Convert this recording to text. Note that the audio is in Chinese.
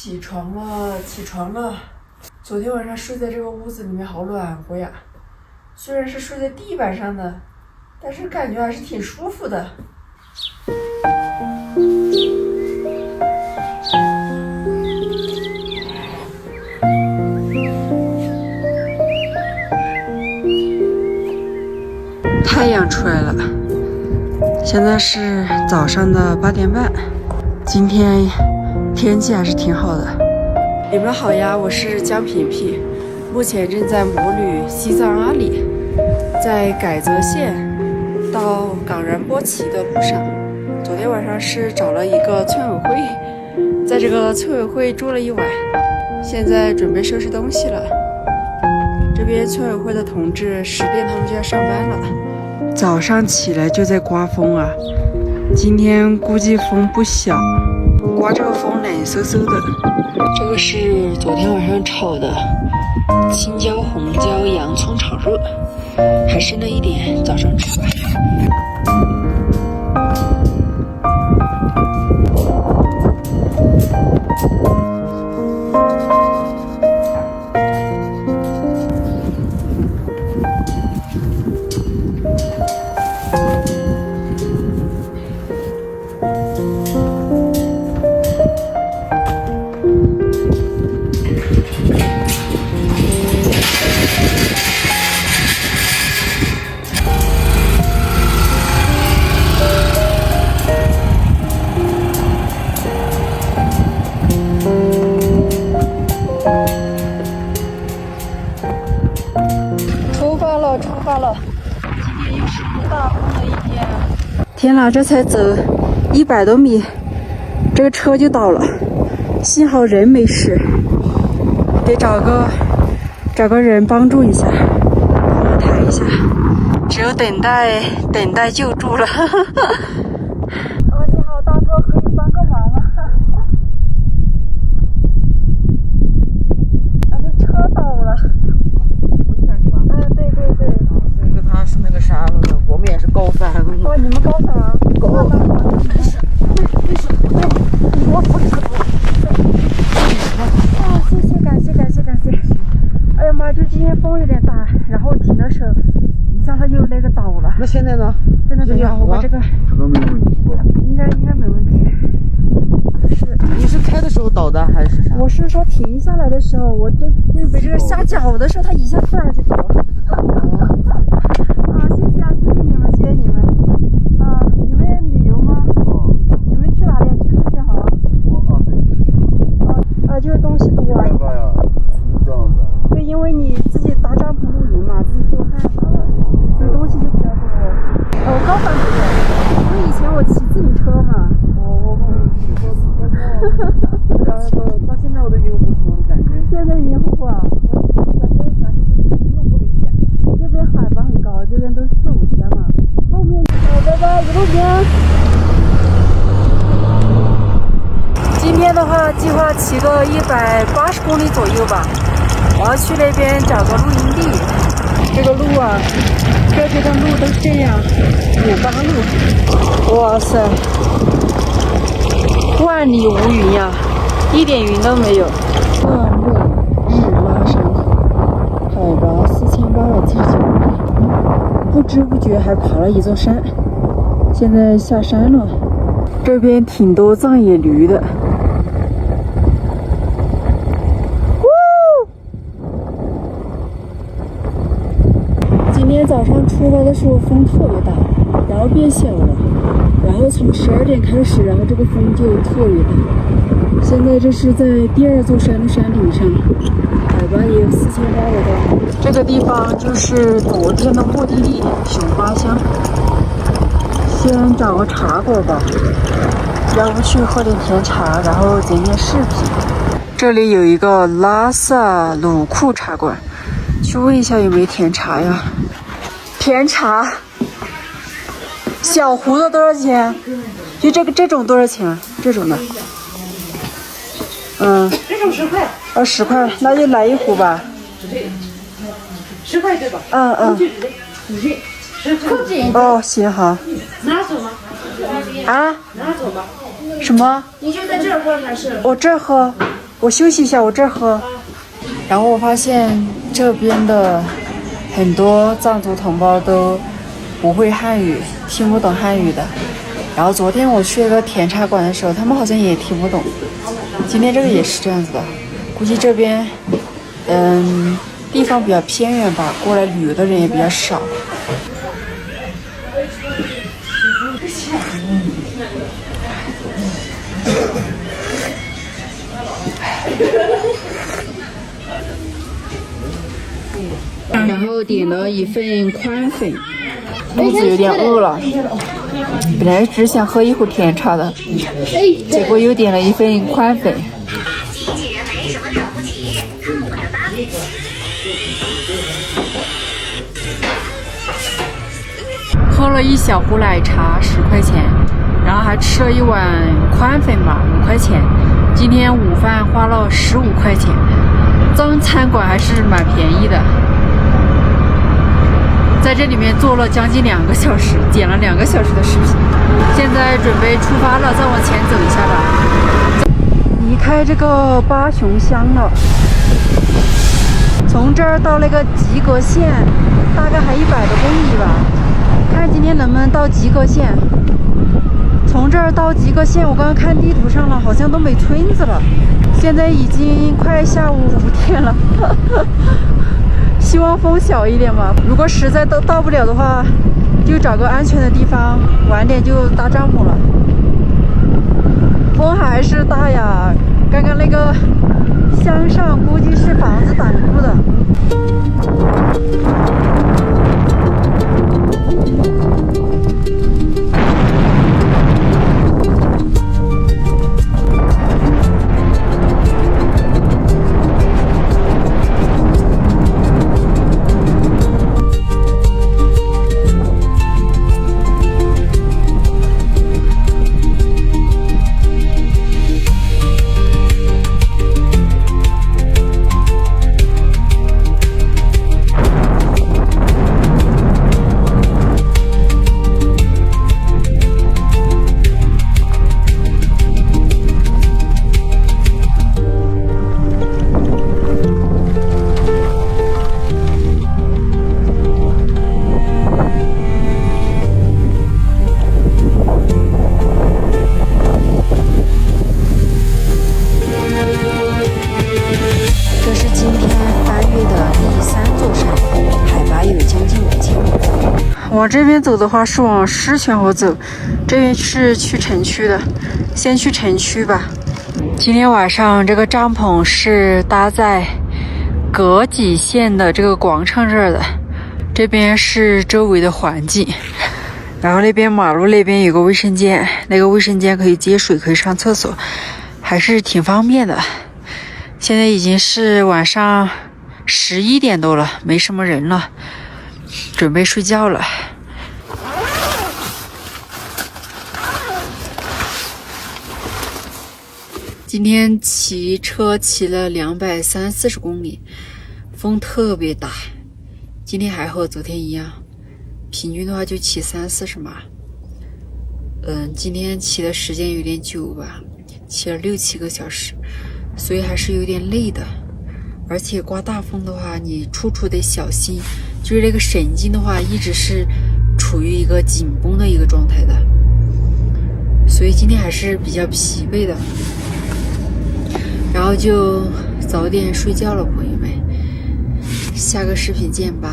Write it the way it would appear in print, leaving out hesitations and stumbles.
起床了，起床了！昨天晚上睡在这个屋子里面好暖和呀，虽然是睡在地板上的，但是感觉还是挺舒服的。太阳出来了，现在是早上的8点半。今天天气还是挺好的。你们好呀，我是江萍萍，目前正在摩旅西藏阿里，在改则县到冈仁波齐的路上。昨天晚上是找了一个村委会，在这个村委会住了一晚，现在准备收拾东西了。这边村委会的同志10点他们就要上班了。早上起来就在刮风啊，今天估计风不小，刮这个风冷飕飕的。这个是昨天晚上炒的青椒、红椒、洋葱炒肉，还剩了一点，早上吃吧。出发了！今天又是大风的一天。天哪，这才走100多米，这个车就倒了，幸好人没事，得找个人帮助一下，帮我抬一下，只有等待救助了。你好，大哥，可以帮个忙吗？这车倒了。他是那个啥，我们也是高山。哦，你们高山啊？高山。没事。你给我扶着。啊，谢谢，感谢。哎呀妈，就今天风有点大，然后停的时候，一下它就那个倒了。那现在呢？现在等一下，我把这个。这个没问题吧？应该没问题。是。你是开的时候倒的还是啥？我是说停下来的时候，我这就是被这个下脚的时候，它一下突然就倒了。谢谢你们。你们旅游吗？你们去哪里？去瑞典好吗？就是东西多。没办法呀，这样子。对，因为你自己搭帐篷露营嘛，自己做饭啥的，所以东西就比较多。我高反不对，因为以前我骑自行车嘛。到现在我都晕乎乎的感觉。现在晕乎乎啊？这边海拔很高，这边都4、5天了。后面，拜拜，一路平。今天的话，计划骑个180公里左右吧。我要去那边找个露营地。这个路啊，这边的路都这样，58路。哇塞，万里无云呀，一点云都没有。万仞日拉山口，海拔4879米，不知不觉还爬了一座山。现在下山了，这边挺多藏野驴的。今天早上出发的时候风特别大，然后变小了，然后从12点开始，然后这个风就特别大。现在这是在第2座山的山顶上，海拔也有4800多高。这个地方就是昨天的目的地熊巴乡。先找个茶馆吧，要不去喝点甜茶，然后剪点视频。这里有一个拉萨鲁库茶馆，去问一下有没有甜茶呀？甜茶，小壶的多少钱？就这种多少钱？这种的。这种10块。10块，那就来1壶吧。 10块对吧？哦，行好。拿走吗？啊？拿走吗？什么？你就在这儿喝还是？我这儿喝。我休息一下，我这儿喝。然后我发现这边的很多藏族同胞都不会汉语，听不懂汉语的。然后昨天我去那个甜茶馆的时候，他们好像也听不懂。今天这个也是这样子的，估计这边地方比较偏远吧，过来旅游的人也比较少。然后点了一份宽粉，肚子有点饿了，本来只想喝一壶甜茶的，结果又点了一份宽粉。喝了一小壶奶茶10块钱，然后还吃了一碗宽粉吧5块钱。今天午饭花了15块钱，藏餐馆还是蛮便宜的。在这里面坐了将近2个小时，剪了2个小时的视频。现在准备出发了，再往前走一下吧。离开这个巴雄乡了，从这儿到那个及格县，大概还100多公里吧。看今天能不能到及格县。从这儿到及格县，我刚刚看地图上了，好像都没村子了。现在已经快下午5点了。希望风小一点吧，如果实在都到不了的话，就找个安全的地方，晚点就搭帐篷了。风还是大呀，刚刚那个乡上估计是房子挡住的。往这边走的话是往狮泉河走，这边是去城区的，先去城区吧。今天晚上这个帐篷是搭在格吉县的这个广场这儿的，这边是周围的环境，然后那边马路那边有个卫生间，那个卫生间可以接水，可以上厕所，还是挺方便的。现在已经是晚上11点多了，没什么人了，准备睡觉了。今天骑车骑了230-40公里，风特别大。今天还和昨天一样，平均的话就骑30-40码。今天骑的时间有点久吧，骑了6-7个小时，所以还是有点累的。而且刮大风的话，你处处得小心，就是那个神经的话，一直是处于一个紧绷的一个状态的，所以今天还是比较疲惫的。然后就早点睡觉了，朋友们，下个视频见吧。